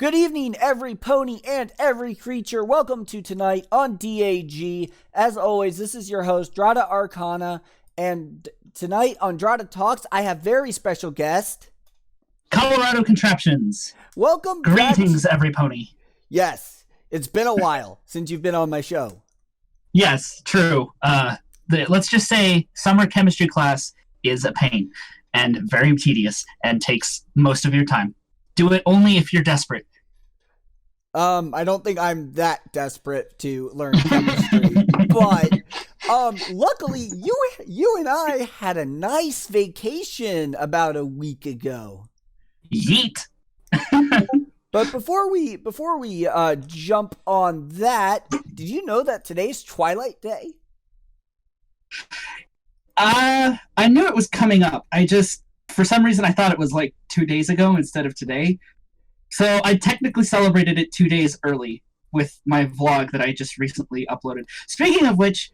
Good evening, every pony and every creature. Welcome to tonight on DAG. As always, this is your host, Dratta Arcana, and tonight on Dratta Talks, I have very special guest, ColoradoContraptions. Welcome. Greetings, every pony. Yes, it's been a while since you've been on my show. Yes, true. Let's just say summer chemistry class is a pain and very tedious and takes most of your time. Do it only if you're desperate. I don't think I'm that desperate to learn chemistry, but luckily you and I had a nice vacation about a week ago. Yeet. But before we jump on that, did you know that today's Twilight Day? I knew it was coming up. For some reason, I thought it was like 2 days ago instead of today. So I technically celebrated it 2 days early with my vlog that I just recently uploaded. Speaking of which,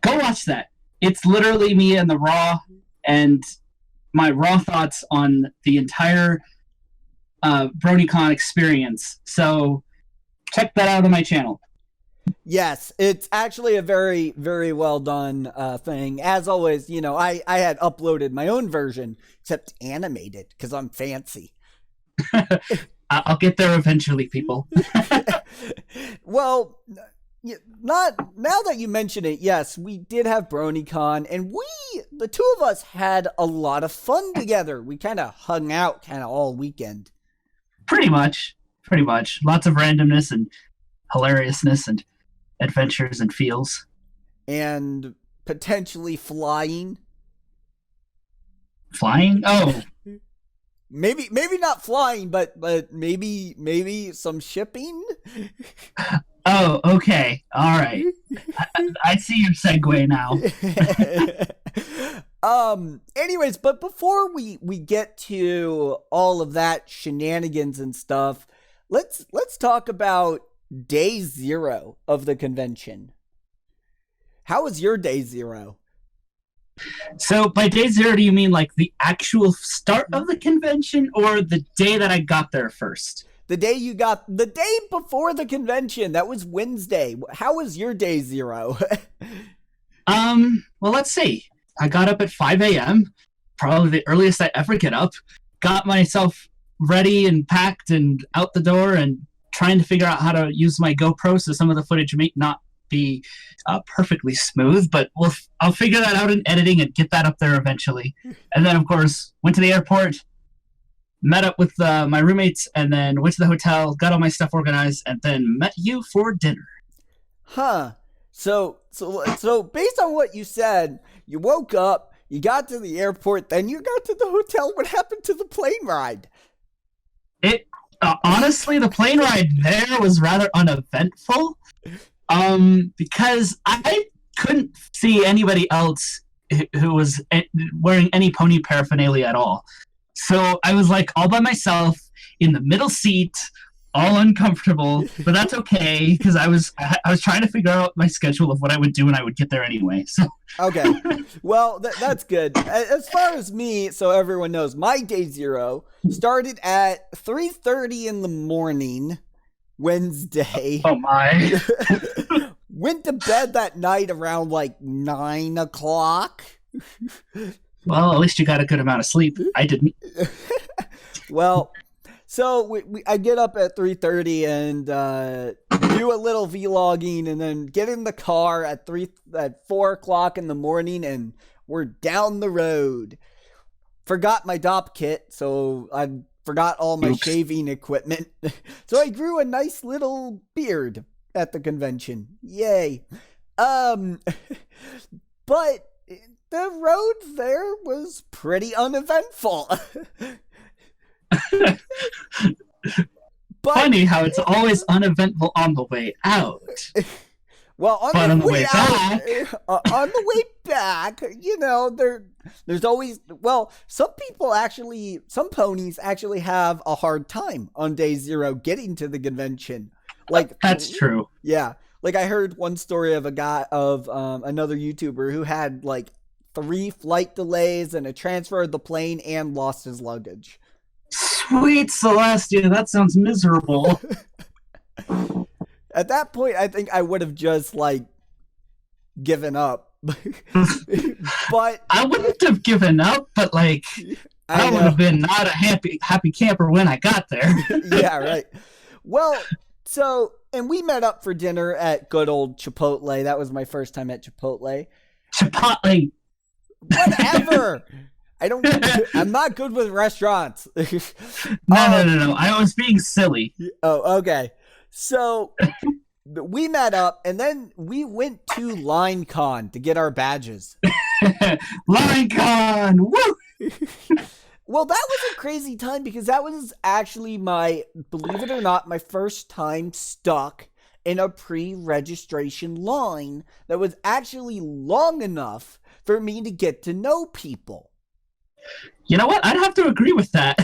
go watch that. It's literally me and the raw and my raw thoughts on the entire Bronycon experience. So check that out on my channel. Yes, it's actually a very, very well done thing. As always, you know, I had uploaded my own version, except animated, because I'm fancy. I'll get there eventually, people. Well, now that you mention it, yes, we did have Bronycon, and the two of us had a lot of fun together. We kind of hung out all weekend. Pretty much. Lots of randomness and hilariousness and adventures and feels. And potentially flying. Flying? Oh. Maybe not flying, but maybe some shipping. Oh, okay. All right. I see your segue now. Anyways, but before we get to all of that shenanigans and stuff, let's talk about day 0 of the convention. How was your day 0? So by day 0, do you mean like the actual start of the convention or the day that I got there first? The day before the convention. That was Wednesday. How was your day 0? Well, let's see. I got up at 5 a.m., probably the earliest I ever get up, got myself ready and packed and out the door and trying to figure out how to use my GoPro so some of the footage may not be perfectly smooth, but I'll figure that out in editing and get that up there eventually. And then, of course, went to the airport, met up with my roommates, and then went to the hotel, got all my stuff organized, and then met you for dinner. Huh. So based on what you said, you woke up, you got to the airport, then you got to the hotel. What happened to the plane ride? Honestly, the plane ride there was rather uneventful. Because I couldn't see anybody else who was wearing any pony paraphernalia at all. So I was like all by myself in the middle seat, all uncomfortable, but that's okay because I was trying to figure out my schedule of what I would do when I would get there anyway. So okay, well that's good. As far as me, so everyone knows, my day 0 started at 3:30 in the morning. Wednesday. Oh my. Went to bed that night around like 9 o'clock. Well, at least you got a good amount of sleep. I didn't. Well, so I get up at 3:30 and do a little vlogging and then get in the car at 4 o'clock in the morning and we're down the road. Forgot my DOP kit, so I forgot all my shaving equipment. So I grew a nice little beard at the convention. Yay. But the road there was pretty uneventful. Funny how it's always uneventful on the way out. Well, on the way back, you know, there's always, well, some ponies actually have a hard time on day 0 getting to the convention. Like that's true. Yeah. Like I heard one story of another YouTuber who had like 3 flight delays and a transfer of the plane and lost his luggage. Sweet Celestia, that sounds miserable. At that point, I think I would have just like given up. But I wouldn't have given up, but like I would have been not a happy camper when I got there. Yeah, right. Well, so, and we met up for dinner at good old Chipotle. That was my first time at Chipotle. Chipotle. Whatever. I'm not good with restaurants. No. I was being silly. Oh, okay. So we met up and then we went to LineCon to get our badges. LineCon! Woo! Well, that was a crazy time because that was actually believe it or not, my first time stuck in a pre-registration line that was actually long enough for me to get to know people. You know what? I'd have to agree with that.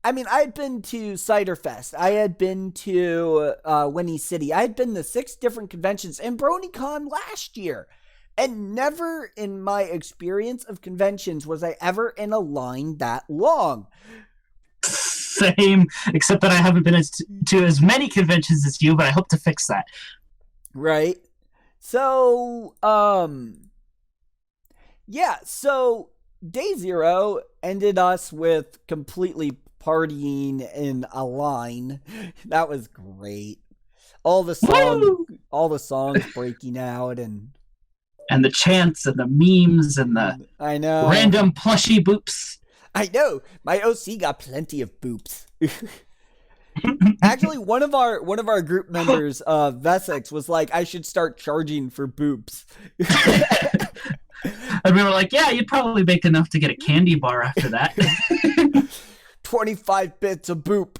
I mean, I had been to Ciderfest. I had been to Winnie City. I had been to 6 different conventions and Bronycon last year. And never in my experience of conventions was I ever in a line that long. Same, except that I haven't been to as many conventions as you, but I hope to fix that. Right. So, yeah, so day 0 ended us with completely partying in a line. That was great. All the songs breaking out and the chants and the memes and the I know random plushy boops. I know. My OC got plenty of boops. Actually, one of our group members, Vessex, was like, I should start charging for boops. And we were like, yeah, you'd probably make enough to get a candy bar after that. 25 bits of boop.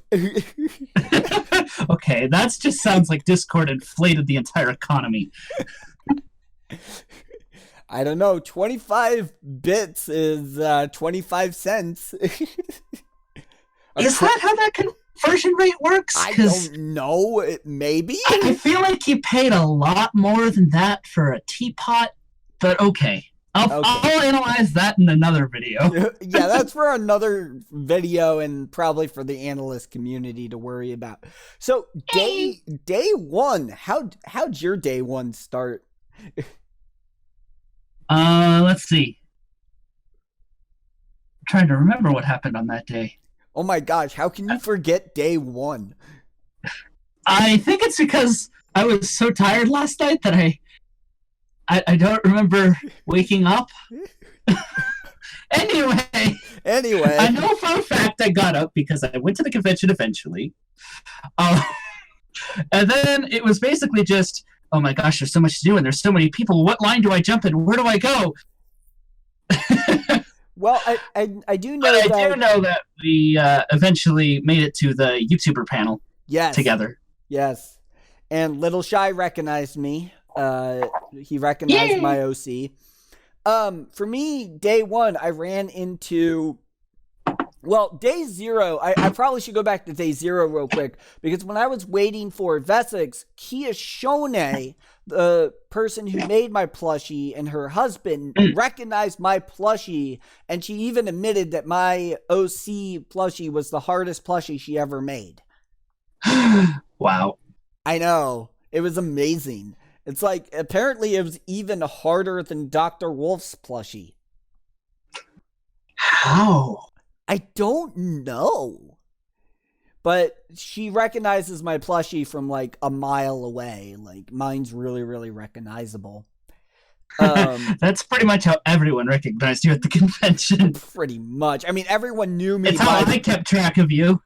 Okay, that just sounds like Discord inflated the entire economy. I don't know. 25 bits is 25 cents. Is that how that conversion rate works? I don't know. Maybe. I feel like you paid a lot more than that for a teapot, but okay. I'll analyze that in another video. Yeah, that's for another video and probably for the analyst community to worry about. So day 1, how'd your day 1 start? Let's see. I'm trying to remember what happened on that day. Oh my gosh, how can you forget day 1? I think it's because I was so tired last night that I don't remember waking up. Anyway, I know for a fact I got up because I went to the convention eventually. And then it was basically just, oh my gosh, there's so much to do and there's so many people. What line do I jump in? Where do I go? Well, I do know that... I do know that we eventually made it to the YouTuber panel together. Yes. And Little Shy recognized me. He recognized my OC. For me, day 1, I ran into... Well, day 0, I probably should go back to day 0 real quick, because when I was waiting for Vessex, Kiyashone, the person who made my plushie, and her husband recognized my plushie, and she even admitted that my OC plushie was the hardest plushie she ever made. Wow. I know. It was amazing. It's like, apparently it was even harder than Dr. Wolf's plushie. How? I don't know. But she recognizes my plushie from like a mile away. Like, mine's really, really recognizable. That's pretty much how everyone recognized you at the convention. Pretty much. I mean, everyone knew me. It's how I kept track of you.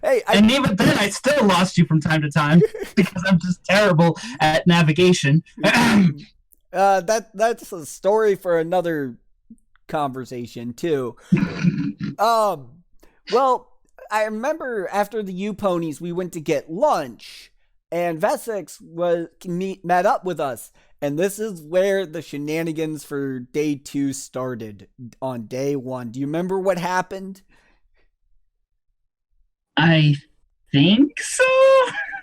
Hey, and even then, I still lost you from time to time because I'm just terrible at navigation. That's a story for another conversation too. Well, I remember after the U-Ponies, we went to get lunch, and Vessex met up with us, and this is where the shenanigans for day 2 started. On day 1, do you remember what happened? I think so.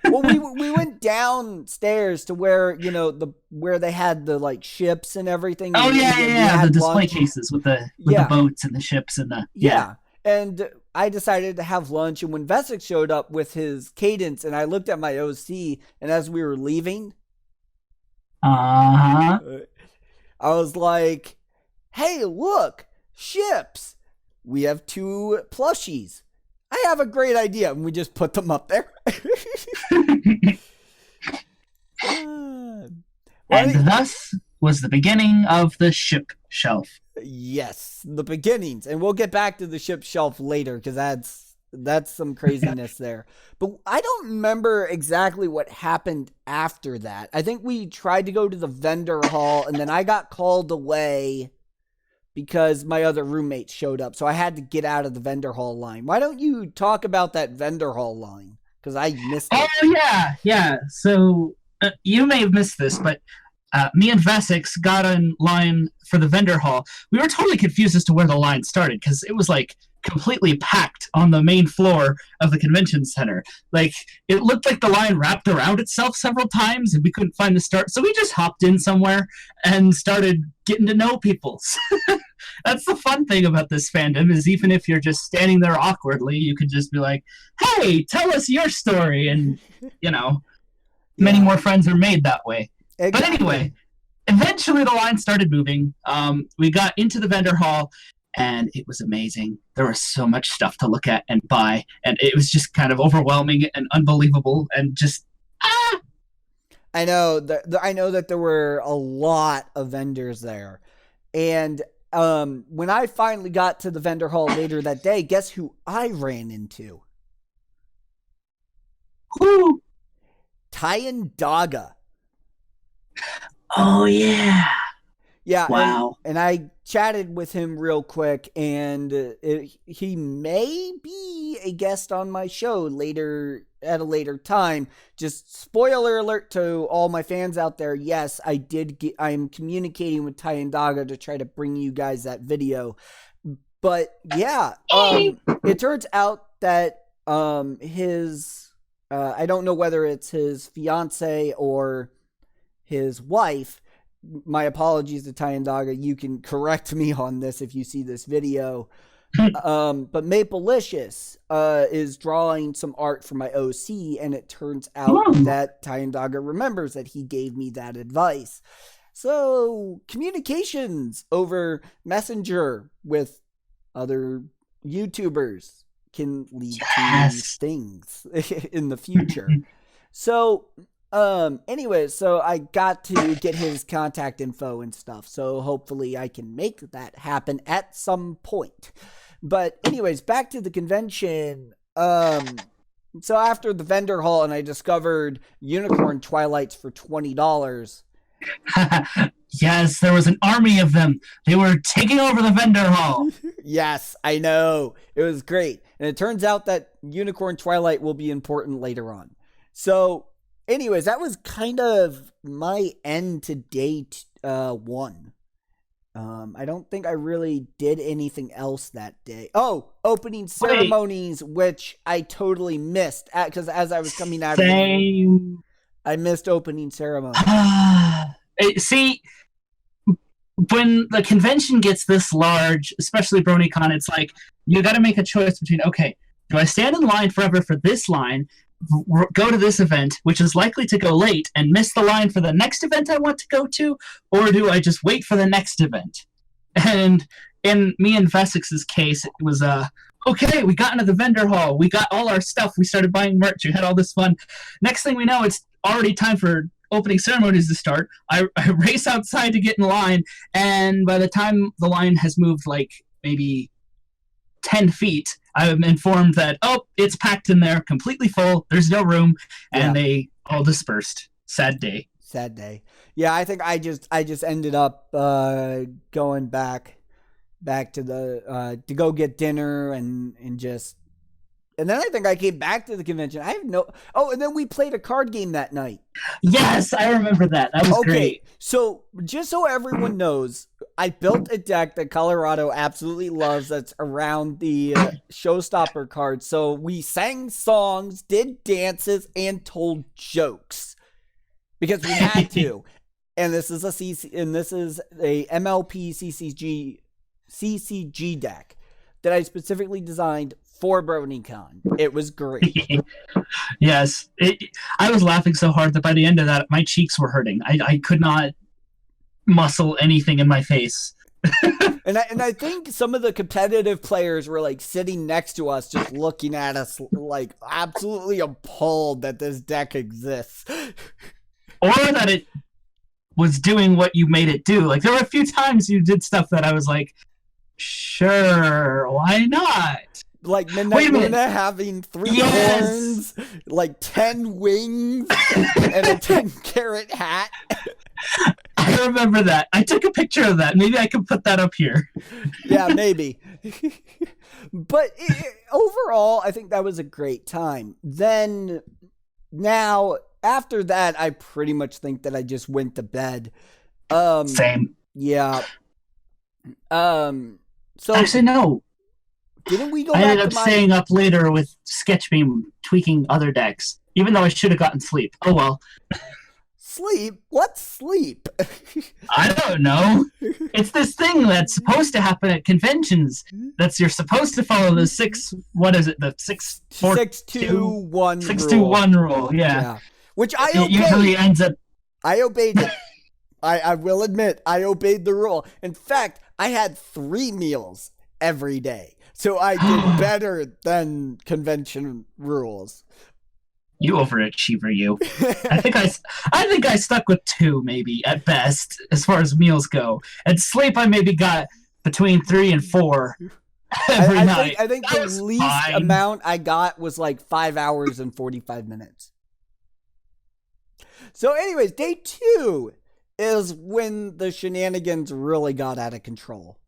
Well, we went downstairs to where, you know, where they had the like ships and everything. Oh yeah, the display cases with the boats and the ships and the And I decided to have lunch, and when Vesic showed up with his cadence, and I looked at my OC, and as we were leaving, Uh-huh. I was like, hey, look, ships. We have 2 plushies. I have a great idea. And we just put them up there. And thus was the beginning of the ship shelf. Yes, the beginnings. And we'll get back to the ship shelf later, because that's some craziness there. But I don't remember exactly what happened after that. I think we tried to go to the vendor hall, and then I got called away because my other roommate showed up. So I had to get out of the vendor hall line. Why don't you talk about that vendor hall line? Because I missed it. Oh, yeah. So you may have missed this, but me and Vesix got in line for the vendor hall. We were totally confused as to where the line started, because it was like completely packed on the main floor of the convention center. Like, it looked like the line wrapped around itself several times and we couldn't find the start. So we just hopped in somewhere and started getting to know people. That's the fun thing about this fandom, is even if you're just standing there awkwardly, you could just be like, hey, tell us your story. And, many more friends are made that way. Exactly. But anyway, eventually the line started moving. We got into the vendor hall, and it was amazing. There was so much stuff to look at and buy, and it was just kind of overwhelming and unbelievable, and just I know that there were a lot of vendors there, and when I finally got to the vendor hall later that day, guess who I ran into? Who? Tyan Daga. Oh yeah. Yeah. Wow. And I chatted with him real quick, and he may be a guest on my show at a later time. Just spoiler alert to all my fans out there. Yes, I'm communicating with Tyan Daga to try to bring you guys that video. But yeah, it turns out that his I don't know whether it's his fiance or his wife. My apologies to Tyan Daga. You can correct me on this if you see this video. But Mapleicious is drawing some art for my OC, and it turns out that Tyan Daga remembers that he gave me that advice. So communications over Messenger with other YouTubers can lead to things in the future. So anyway, so I got to get his contact info and stuff. So hopefully I can make that happen at some point. But anyways, back to the convention. So after the vendor hall, and I discovered unicorn twilights for $20. Yes, there was an army of them. They were taking over the vendor hall. Yes, I know. It was great. And it turns out that unicorn twilight will be important later on. So anyways, that was kind of my end to day 1. I don't think I really did anything else that day. Oh, opening ceremonies, which I totally missed because as I was coming out of it, I missed opening ceremony. See, when the convention gets this large, especially Bronycon, it's like you got to make a choice between, okay, do I stand in line forever for this line, go to this event, which is likely to go late, and miss the line for the next event I want to go to, or do I just wait for the next event? And in me and Vesix's case, it was okay, we got into the vendor hall, we got all our stuff, we started buying merch, we had all this fun. Next thing we know, it's already time for opening ceremonies to start. I race outside to get in line, and by the time the line has moved like maybe 10 feet, I'm informed that, it's packed in there, completely full, there's no room, and they all dispersed. Sad day. Yeah, I think I just ended up going back to the to go get dinner and then I think I came back to the convention. I have no. Oh, and then we played a card game that night. Yes, I remember that. That was great. So just so everyone knows, I built a deck that Colorado absolutely loves. That's around the Showstopper card. So we sang songs, did dances, and told jokes because we had to. And this is a MLP CCG deck. that I specifically designed for Bronycon. It was great. Yes. I was laughing so hard that by the end of that, my cheeks were hurting. I could not muscle anything in my face. And I think some of the competitive players were like sitting next to us, just looking at us like absolutely appalled that this deck exists. Or that it was doing what you made it do. Like, there were a few times you did stuff that I was like, sure, why not? Like Midnight Luna having 3 horns, like 10 wings, and a 10-carat hat. I remember that. I took a picture of that. Maybe I can put that up here. Yeah, maybe. But overall, I think that was a great time. Then, now, after that, I pretty much think that I just went to bed. Same. Yeah. So actually, no. Didn't we go I back ended up staying up later with Sketchbeam tweaking other decks, even though I should have gotten sleep. Oh well. Sleep? What's sleep? I don't know. It's this thing that's supposed to happen at conventions. You're supposed to follow the 6-2-1 6-2-1 rule. Yeah. Which I obeyed. It usually ends up. I obeyed it. I will admit, I obeyed the rule. In fact, I had 3 meals every day. So I did better than convention rules. You overachiever, you. I think I stuck with 2 maybe at best as far as meals go. And sleep I maybe got between 3 and 4 every night. I think the least amount I got was like 5 hours and 45 minutes. So anyways, day 2 is when the shenanigans really got out of control.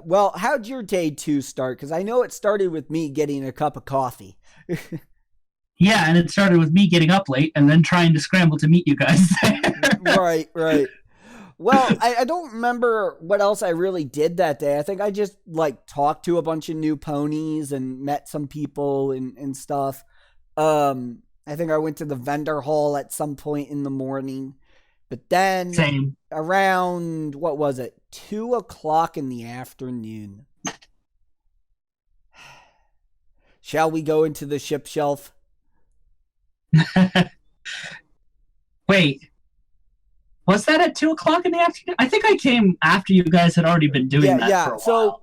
Well, how'd your day 2 start? Because I know it started with me getting a cup of coffee. Yeah, and it started with me getting up late and then trying to scramble to meet you guys there. Right. Well, I don't remember what else I really did that day. I think I just like talked to a bunch of new ponies and met some people and stuff. I think I went to the vendor hall at some point in the morning. But then around, what was it, 2 o'clock in the afternoon. Shall we go into the ship shelf? Wait. Was that at 2 o'clock in the afternoon? I think I came after you guys had already been doing that for a while.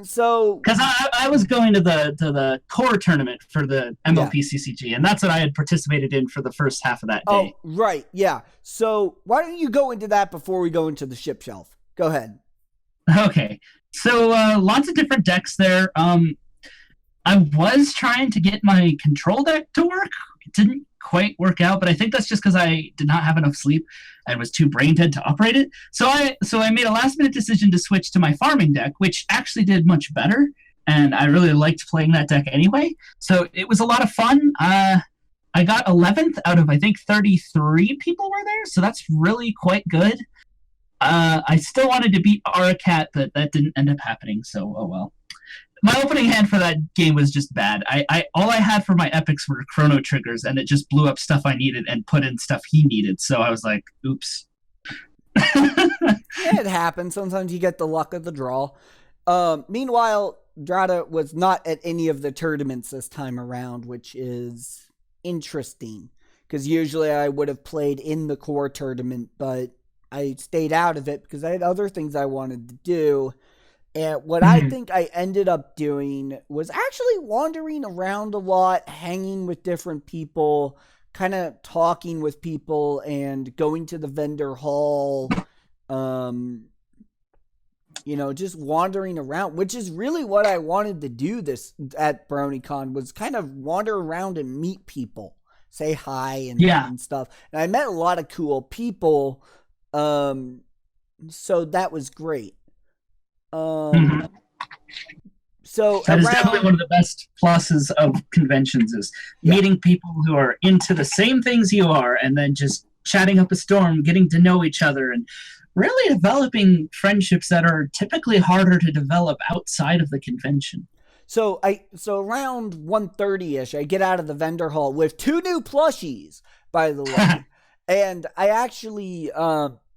So because I was going to the core tournament for the MLPCCG, and that's what I had participated in for the first half of that day. Oh, right, yeah. So why don't you go into that before we go into the ship shelf? Go ahead. Okay. So lots of different decks there. I was trying to get my control deck to work. It didn't quite work out, but I think that's just because I did not have enough sleep and was too brain dead to operate it. So I made a last minute decision to switch to my farming deck, which actually did much better, and I really liked playing that deck anyway. So it was a lot of fun. I got 11th out of I think 33 people were there, so that's really quite good. I still wanted to beat Aracat, but that didn't end up happening, so oh well. My opening hand for that game was just bad. All I had for my epics were chrono triggers, and it just blew up stuff I needed and put in stuff he needed. So I was like, oops. Yeah, it happens. Sometimes you get the luck of the draw. Meanwhile, Dratta was not at any of the tournaments this time around, which is interesting. Because usually I would have played in the core tournament, but I stayed out of it because I had other things I wanted to do. And what I think I ended up doing was actually wandering around a lot, hanging with different people, kind of talking with people and going to the vendor hall, just wandering around, which is really what I wanted to do this at Bronycon, was kind of wander around and meet people, say hi and stuff. And I met a lot of cool people. So that was great. So that is definitely one of the best pluses of conventions is meeting people who are into the same things you are, and then just chatting up a storm, getting to know each other, and really developing friendships that are typically harder to develop outside of the convention. So around 1:30ish, I get out of the vendor hall with 2 new plushies, by the way. And I actually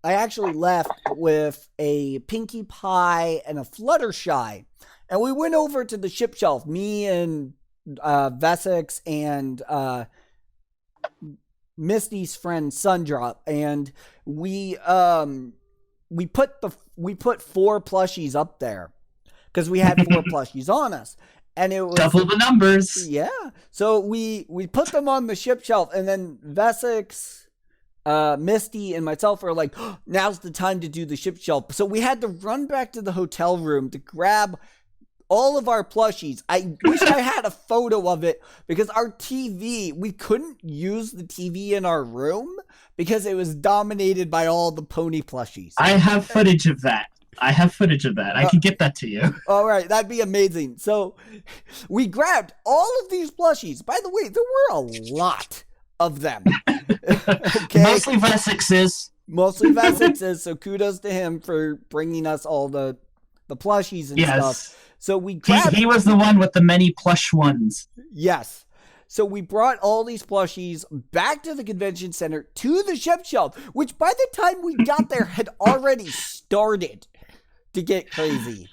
I actually left with a Pinkie Pie and a Fluttershy. And we went over to the ship shelf, me and Vesix and Misty's friend Sundrop, and we put 4 plushies up there because we had 4 plushies on us. And it was double the numbers. Yeah. So we put them on the ship shelf, and then Vesix, Misty, and myself were like, oh, now's the time to do the ship shelf. So we had to run back to the hotel room to grab all of our plushies. I wish I had a photo of it because our TV, we couldn't use the TV in our room because it was dominated by all the pony plushies. I have footage of that. I can get that to you. All right, that'd be amazing. So we grabbed all of these plushies. By the way, there were a lot of them. Okay? Mostly Vesix's. So kudos to him for bringing us all the plushies and stuff. So we grabbed... He was the one with the many plush ones. Yes. So we brought all these plushies back to the convention center to the ship shelf, which by the time we got there had already started to get crazy.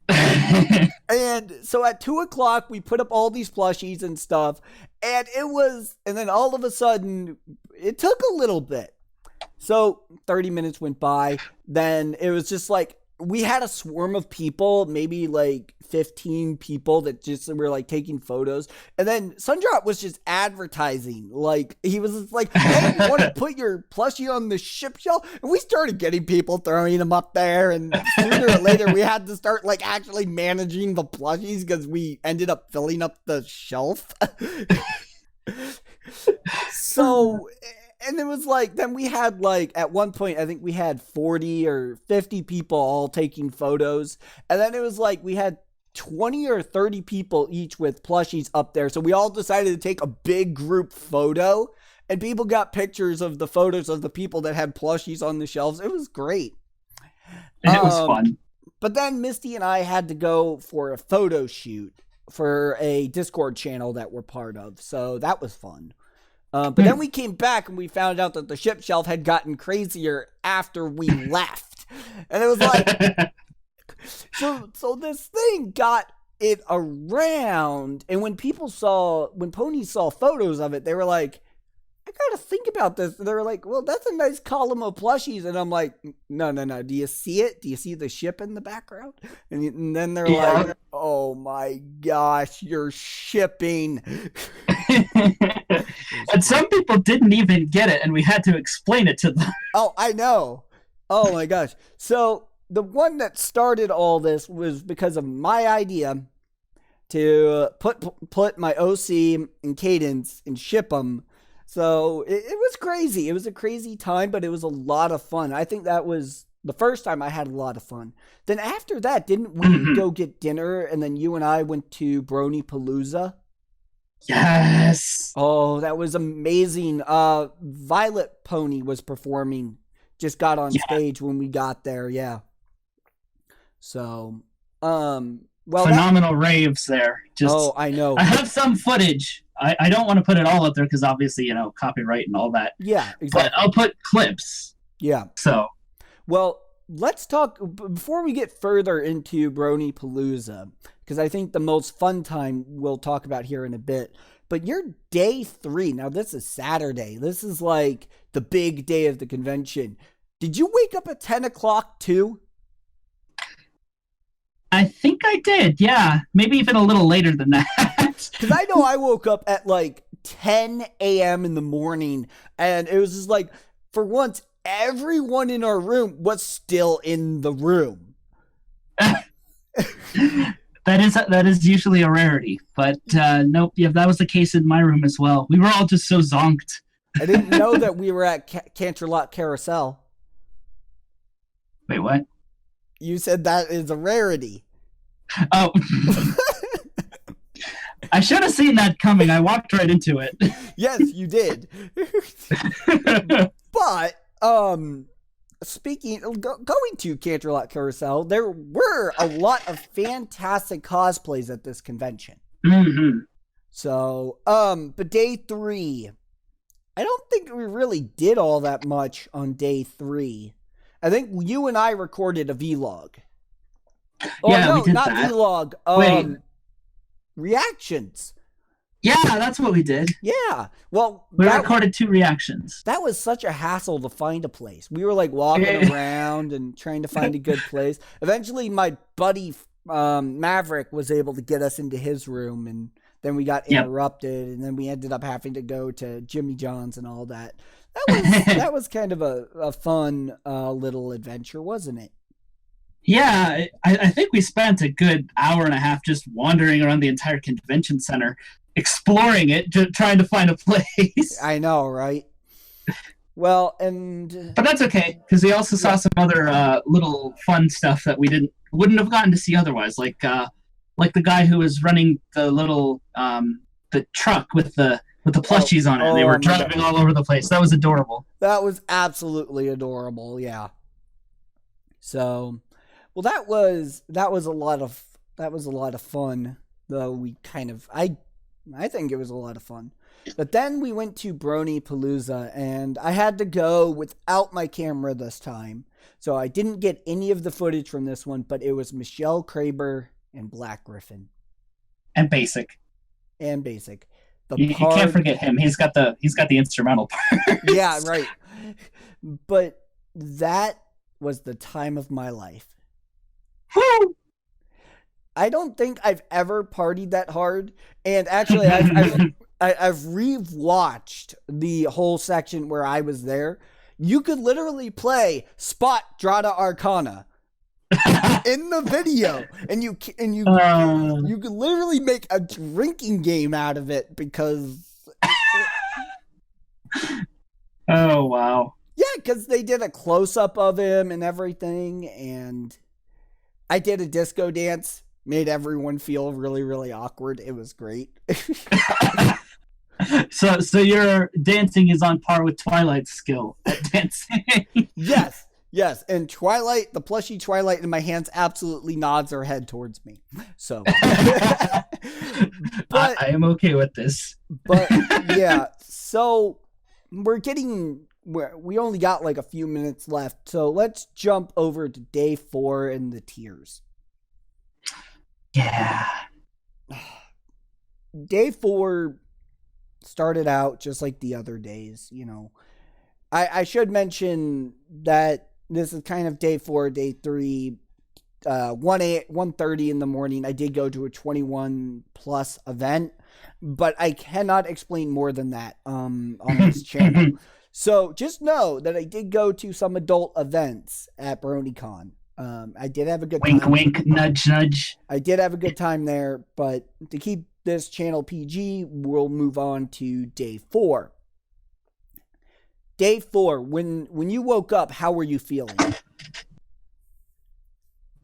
And so at 2:00, we put up all these plushies and stuff, and then all of a sudden, it took a little bit. So 30 minutes went by, then it was just like, we had a swarm of people, maybe like 15 people that just were like taking photos. And then Sundrop was just advertising. Like, he was just like, hey, you want to put your plushie on the ship shelf? And we started getting people throwing them up there. And sooner or later, we had to start like actually managing the plushies because we ended up filling up the shelf. So... And it was like, then we had like, at one point, I think we had 40 or 50 people all taking photos. And then it was like, we had 20 or 30 people each with plushies up there. So we all decided to take a big group photo. And people got pictures of the photos of the people that had plushies on the shelves. It was great. It was fun. But then Misty and I had to go for a photo shoot for a Discord channel that we're part of. So that was fun. But then we came back and we found out that the ship shelf had gotten crazier after we left. And it was like, so this thing got it around. And when ponies saw photos of it, they were like, I gotta think about this. And they were like, well, that's a nice column of plushies. And I'm like, no. Do you see it? Do you see the ship in the background? And then they're like, oh my gosh, you're shipping. And some people didn't even get it, and we had to explain it to them. Oh, I know. Oh my gosh. So the one that started all this was because of my idea to put my OC in Cadence and ship them. So it was crazy. It was a crazy time, but it was a lot of fun. I think that was the first time I had a lot of fun. Then after that, didn't we go get dinner, and then you and I went to Brony Palooza? Yes. Oh, that was amazing. Violet Pony was performing. Just got on stage when we got there. Yeah. So, well, phenomenal raves there. Oh, I know. I have some footage. I don't want to put it all up there because obviously, copyright and all that. Yeah, exactly. But I'll put clips. Yeah. So, well, let's talk before we get further into Brony Palooza, because I think the most fun time we'll talk about here in a bit. But your day 3, now this is Saturday. This is like the big day of the convention. Did you wake up at 10 o'clock too? I think I did, yeah. Maybe even a little later than that. Because I know I woke up at like 10 a.m. in the morning, and it was just like, for once, everyone in our room was still in the room. That is usually a rarity, but nope. Yeah, that was the case in my room as well. We were all just so zonked. I didn't know that we were at Canterlot Carousel. Wait, what? You said that is a rarity. Oh. I should have seen that coming. I walked right into it. Yes, you did. But going to Canterlot Carousel, there were a lot of fantastic cosplays at this convention. Mm-hmm. So, but day 3, I don't think we really did all that much on day 3. I think you and I recorded a vlog. Yeah, no, we did not that. vlog. Wait. Reactions. Yeah, that's what we did. Yeah. Well, we recorded 2 reactions. That was such a hassle to find a place. We were like walking around and trying to find a good place. Eventually, my buddy Maverick was able to get us into his room, and then we got interrupted, and then we ended up having to go to Jimmy John's and all that. That was kind of a fun little adventure, wasn't it? Yeah, I think we spent a good hour and a half just wandering around the entire convention center, exploring it, trying to find a place. I know, right? Well, but that's okay, because we also saw some other little fun stuff that we wouldn't have gotten to see otherwise, like the guy who was running the little the truck with the plushies on it. They were driving all over the place. That was adorable. That was absolutely adorable. Yeah. So, well, that was a lot of fun. Though I think it was a lot of fun. But then we went to Brony Palooza, and I had to go without my camera this time. So I didn't get any of the footage from this one, but it was Michelle Kraber and Black Griffin. And Basic. You can't forget him. He's got the instrumental part. Yeah, right. But that was the time of my life. Woo! I don't think I've ever partied that hard. And actually, I've rewatched the whole section where I was there. You could literally play Spot Dratta Arcana in the video, and you could literally make a drinking game out of it because. Oh wow! Yeah, because they did a close up of him and everything, and I did a disco dance, made everyone feel really, really awkward. It was great. So your dancing is on par with Twilight's skill at dancing. Yes, and Twilight, the plushie Twilight in my hands, absolutely nods her head towards me. So, but I am okay with this. But yeah, so we only got like a few minutes left, so let's jump over to day 4 and the tiers. Yeah. Day 4 started out just like the other days, you know. I should mention that this is kind of day 4, day 3, 1:30 in the morning. I did go to a 21 plus event, but I cannot explain more than that on this channel. So just know that I did go to some adult events at Bronycon. I did have a good time. Wink, wink, nudge, nudge. I did have a good time there, but to keep this channel PG, we'll move on to day 4. Day 4, when you woke up, how were you feeling?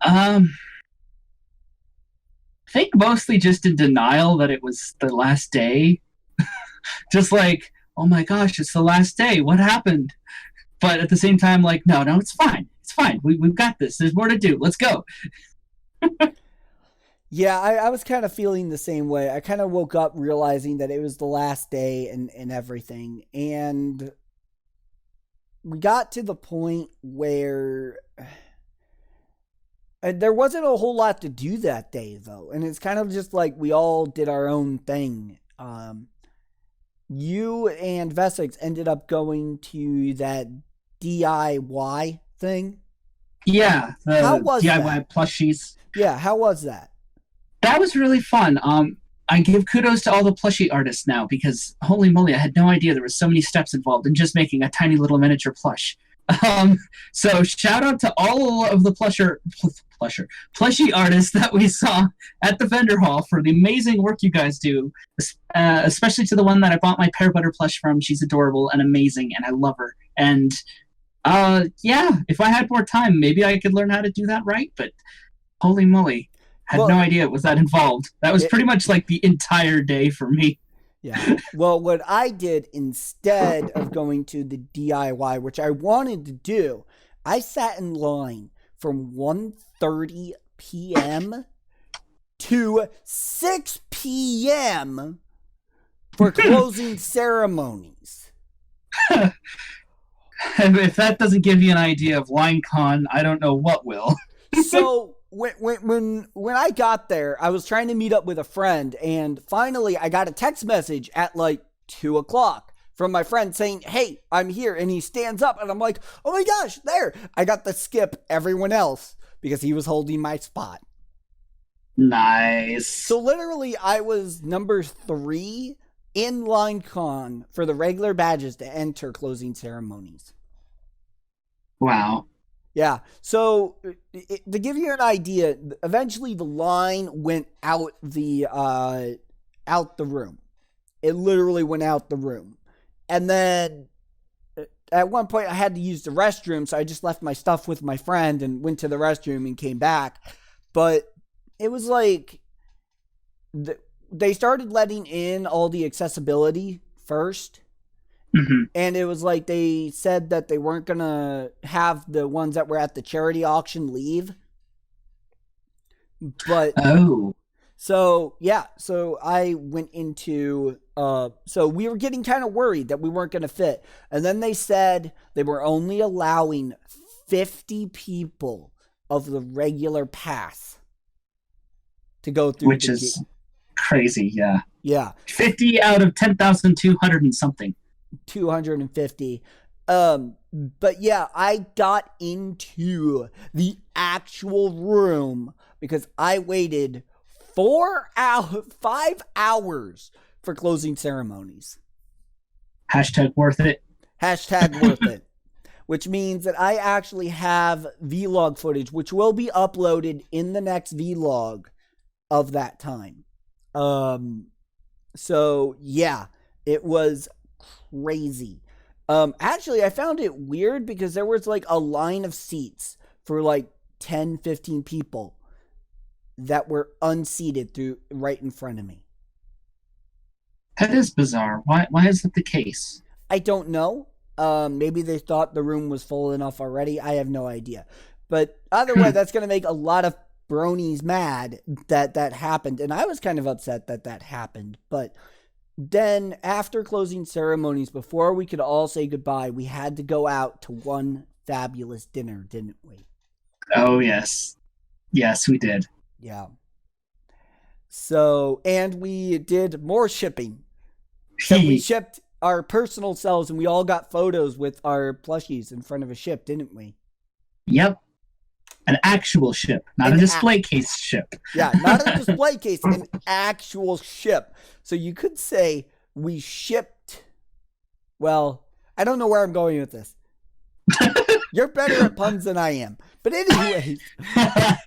I think mostly just in denial that it was the last day. Just like, oh my gosh, it's the last day. What happened? But at the same time, like, no, it's fine. It's fine. We've got this. There's more to do. Let's go. Yeah, I was kind of feeling the same way. I kind of woke up realizing that it was the last day and everything. And we got to the point where there wasn't a whole lot to do that day, though. And it's kind of just like we all did our own thing. You and Vesix ended up going to that DIY thing. Yeah, the how was DIY that? Plushies. Yeah, how was that? That was really fun. I give kudos to all the plushie artists now because holy moly, I had no idea there was so many steps involved in just making a tiny little miniature plush. So shout out to all of the plushie artists that we saw at the vendor hall for the amazing work you guys do, especially to the one that I bought my pear butter plush from. She's adorable and amazing, and I love her. And yeah, if I had more time, maybe I could learn how to do that right, but holy moly. Had no idea it was that involved. That was pretty much like the entire day for me. Yeah. Well, what I did instead of going to the DIY, which I wanted to do, I sat in line from 1:30 p.m. to 6 p.m. for closing ceremonies. If that doesn't give you an idea of LineCon, I don't know what will. So when I got there, I was trying to meet up with a friend, and finally I got a text message at like 2:00 from my friend saying, "Hey, I'm here," and he stands up, and I'm like, "Oh my gosh, there!" I got to skip everyone else because he was holding my spot. Nice. So literally, I was number 3 in LineCon for the regular badges to enter closing ceremonies. Wow. Yeah. So to give you an idea, eventually the line went out the room. It literally went out the room. And then at one point I had to use the restroom, so I just left my stuff with my friend and went to the restroom and came back. But it was like they started letting in all the accessibility first. Mm-hmm. And it was like they said that they weren't going to have the ones that were at the charity auction leave. But so I went into so we were getting kind of worried that we weren't going to fit. And then they said they were only allowing 50 people of the regular pass to go through, which is crazy. Yeah. 50 out of 10,200 and something. 250. But yeah, I got into the actual room because I waited 5 hours for closing ceremonies. Hashtag worth it. Hashtag worth it. Which means that I actually have vlog footage, which will be uploaded in the next vlog of that time. So yeah, it was crazy. Actually, I found it weird because there was like a line of seats for like 10, 15 people that were unseated through right in front of me. That is bizarre. Why is that the case? I don't know. Maybe they thought the room was full enough already. I have no idea. But either way, that's going to make a lot of bronies mad that happened. And I was kind of upset that happened. But then after closing ceremonies, before we could all say goodbye, we had to go out to one fabulous dinner, didn't we? Oh, yes. Yes, we did. Yeah. So, and we did more shipping. So we shipped our personal selves, and we all got photos with our plushies in front of a ship, didn't we? Yep. An actual ship, not a display case ship. Yeah, not a display case, an actual ship. So you could say we shipped. Well, I don't know where I'm going with this. You're better at puns than I am. But anyways.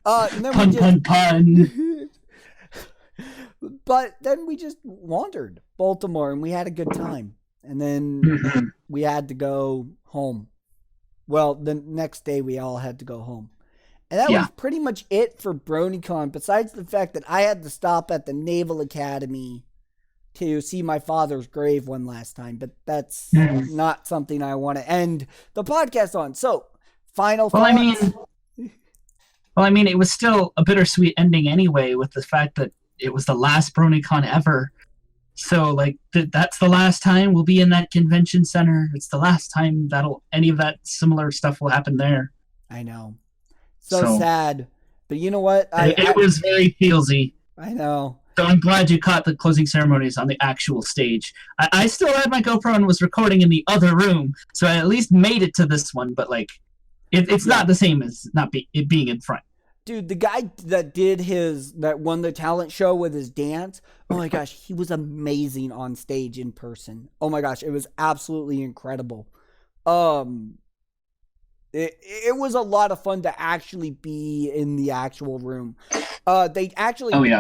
And then pun. But then we just wandered Baltimore, and we had a good time. And then we had to go home. Well, the next day we all had to go home. And that was pretty much it for Bronycon, besides the fact that I had to stop at the Naval Academy to see my father's grave one last time. But that's not something I want to end the podcast on. So, final thoughts? Well, I mean, it was still a bittersweet ending anyway, with the fact that it was the last Bronycon ever. So, like, that's the last time we'll be in that convention center. It's the last time any of that similar stuff will happen there. I know. So sad. But you know what? It was very feelsy. I know. So I'm glad you caught the closing ceremonies on the actual stage. I still had my GoPro and was recording in the other room, so I at least made it to this one, but, like, it's not the same as it being in front. Dude, the guy that won the talent show with his dance, oh my gosh, he was amazing on stage in person. Oh my gosh, it was absolutely incredible. It was a lot of fun to actually be in the actual room. They actually,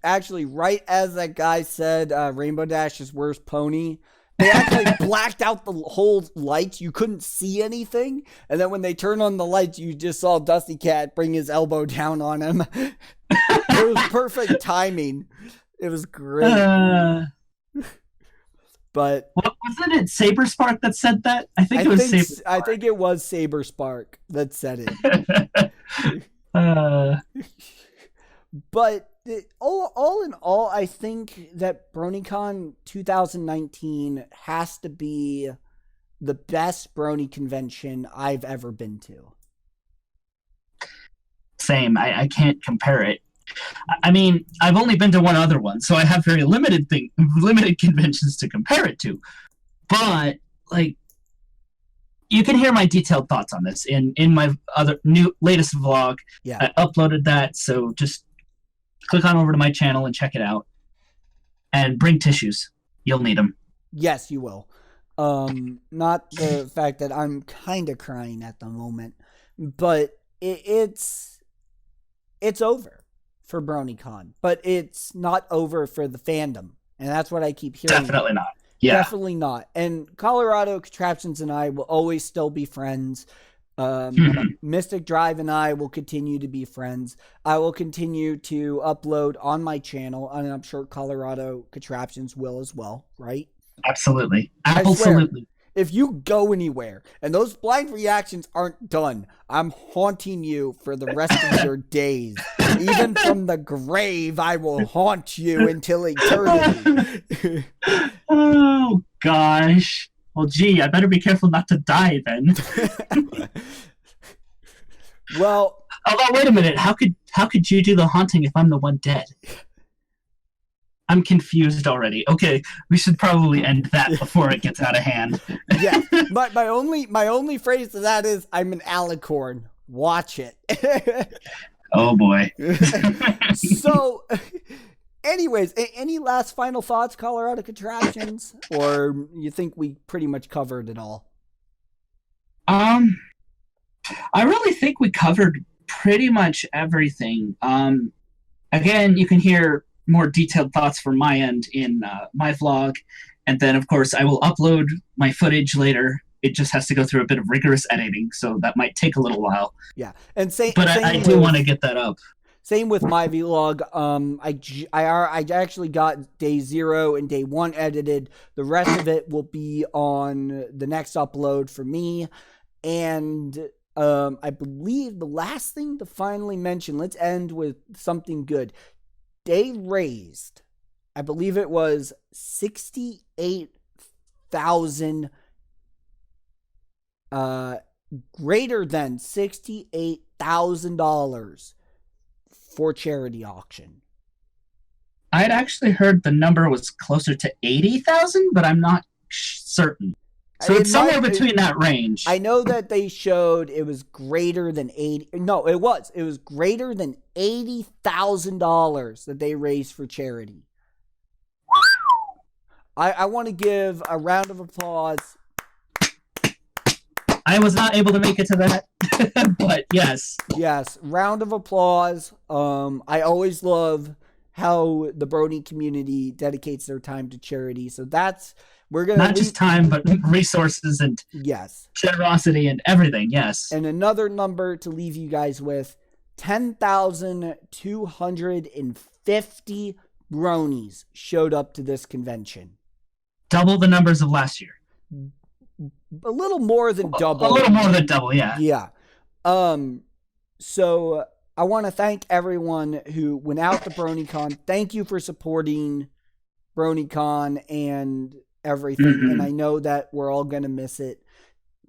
actually, right as that guy said, Rainbow Dash's worst pony, they actually blacked out the whole lights. You couldn't see anything. And then when they turned on the lights, you just saw Dusty Cat bring his elbow down on him. It was perfect timing. It was great. But wasn't it Saberspark that said that? I think it was Saberspark that said it. But all in all, I think that Bronycon 2019 has to be the best Brony convention I've ever been to. Same. I can't compare it. I mean, I've only been to one other one, so I have very limited conventions to compare it to. But like, you can hear my detailed thoughts on this in my latest vlog. Yeah, I uploaded that, so just click on over to my channel and check it out. And bring tissues. You'll need them. Yes, you will. Not the fact that I'm kind of crying at the moment, but it's over for Bronycon, but it's not over for the fandom, and that's what I keep hearing. Definitely not. Yeah. Definitely not. And Colorado Contraptions and I will always still be friends. Mystic Drive and I will continue to be friends. I will continue to upload on my channel, and I'm sure Colorado Contraptions will as well, right? Absolutely. I Absolutely. swear, if you go anywhere and those blind reactions aren't done, I'm haunting you for the rest of your days. Even from the grave, I will haunt you until eternity. Oh, gosh. Well, gee, I better be careful not to die then. Well, although, wait a minute. How could you do the haunting if I'm the one dead? I'm confused already. Okay, we should probably end that before it gets out of hand. Yeah, but my only phrase to that is, I'm an alicorn. Watch it. Oh boy. So, anyways, any last final thoughts, Colorado Contraptions, or you think we pretty much covered it all? I really think we covered pretty much everything. Again, you can hear more detailed thoughts from my end in my vlog, and then of course I will upload my footage later. It just has to go through a bit of rigorous editing, so that might take a little while. Yeah, and I do want to get that up. Same with my vlog. I actually got day 0 and day 1 edited. The rest of it will be on the next upload for me. And I believe the last thing to finally mention, let's end with something good. They raised, I believe it was $68,000, greater than $68,000 for charity auction. I had actually heard the number was closer to 80,000, but I'm not certain. So it's somewhere between that range. I know that they showed it was greater than 80. No, it was greater than $80,000 that they raised for charity. I want to give a round of applause. I was not able to make it to that, but yes. Yes, round of applause. I always love how the Brony community dedicates their time to charity. So we're gonna not just time, but resources and yes, generosity and everything. Yes. And another number to leave you guys with: 10,250 Bronies showed up to this convention. Double the numbers of last year. A little more than double. A little more than double, yeah. Yeah. So I want to thank everyone who went out to Bronycon. Thank you for supporting Bronycon and everything. And I know that we're all going to miss it.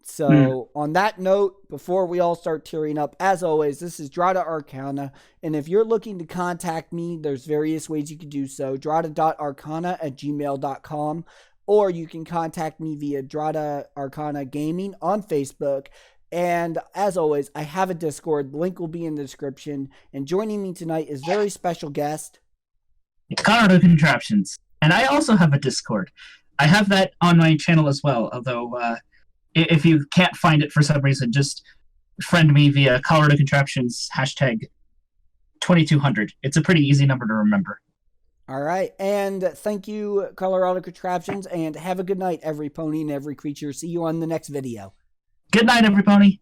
So on that note, before we all start tearing up, as always, this is Dratta Arcana. And if you're looking to contact me, there's various ways you can do so. Dratta.arcana@gmail.com. Or you can contact me via Dratta Arcana Gaming on Facebook. And as always, I have a Discord. The link will be in the description. And joining me tonight is very special guest. It's ColoradoContraptions. And I also have a Discord. I have that on my channel as well. Although, if you can't find it for some reason, just friend me via ColoradoContraptions #2200. It's a pretty easy number to remember. All right. And thank you, Colorado Contraptions. And have a good night, every pony and every creature. See you on the next video. Good night, every pony.